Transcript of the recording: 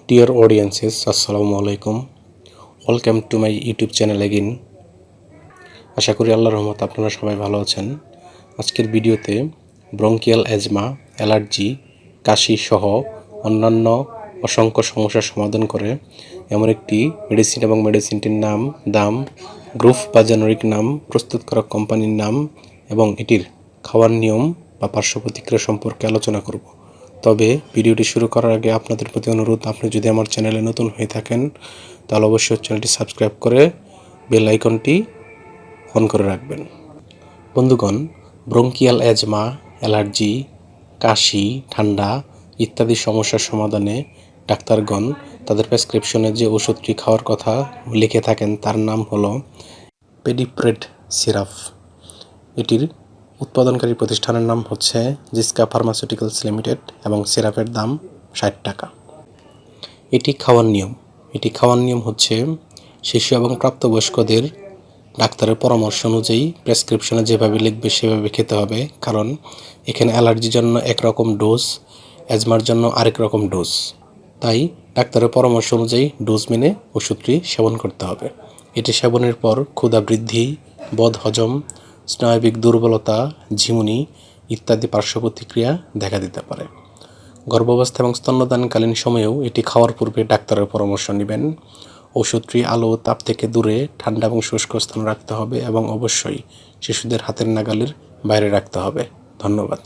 Dear audiences, Assalamu alaikum. Welcome to my YouTube channel again. আশা করি আল্লাহর রহমতে আপনারা সবাই ভালো আছেন। আজকের ভিডিওতে ব্রঙ্কিয়াল অ্যাজমা, অ্যালার্জি, কাশি সহ অন্যান্য অসংখ্য সমস্যার সমাধান করে এমন একটি মেডিসিন এবং মেডিসিনটির নাম, দাম, গ্রুপ বা জেনারিক নাম, প্রস্তুতকারক কোম্পানির নাম এবং এটির খাওয়ার নিয়ম বা পার্শ্ব প্রতিক্রিয়া সম্পর্কে আলোচনা করব। তবে ভিডিওটি শুরু করার আগে আপনাদের প্রতি অনুরোধ, আপনি যদি আমার চ্যানেলে নতুন হয়ে থাকেন তাহলে অবশ্যই চ্যানেলটি সাবস্ক্রাইব করে বেল আইকনটি অন করে রাখবেন। বন্ধুগণ, ব্রঙ্কিয়াল অ্যাজমা, অ্যালার্জি, কাশি, ঠান্ডা ইত্যাদি সমস্যার সমাধানে ডাক্তারগণ তাদের প্রেসক্রিপশনে যে ওষুধটি খাওয়ার কথা লিখে থাকেন তার নাম হলো পেডিপ্রেড সিরাপ। এটির উৎপাদনকারী প্রতিষ্ঠানের নাম হচ্ছে জিসকা ফার্মাসিউটিক্যালস লিমিটেড এবং সিরাপের দাম 60 টাকা। এটি খাওয়ার নিয়ম হচ্ছে শিশু এবং প্রাপ্তবয়স্কদের ডাক্তারের পরামর্শ অনুযায়ী প্রেসক্রিপশনে যেভাবে লিখবে সেভাবে খেতে হবে, কারণ এখানে অ্যালার্জির জন্য একরকম ডোজ, অ্যাজমার জন্য আরেক রকম ডোজ। তাই ডাক্তারের পরামর্শ অনুযায়ী ডোজ মেনে ওষুধটি সেবন করতে হবে। এটি সেবনের পর ক্ষুধা বৃদ্ধি, বদহজম, স্নায়বিক দুর্বলতা, ঝিমুনি ইত্যাদি পার্শ্ব প্রতিক্রিয়া দেখা দিতে পারে। গর্ভাবস্থা এবং স্তন্যদানকালীন সময়েও এটি খাওয়ার পূর্বে ডাক্তারের পরামর্শ নেবেন। ওষুধটি আলো তাপ থেকে দূরে ঠান্ডা এবং শুষ্ক স্থানে রাখতে হবে এবং অবশ্যই শিশুদের হাতের নাগালের বাইরে রাখতে হবে। ধন্যবাদ।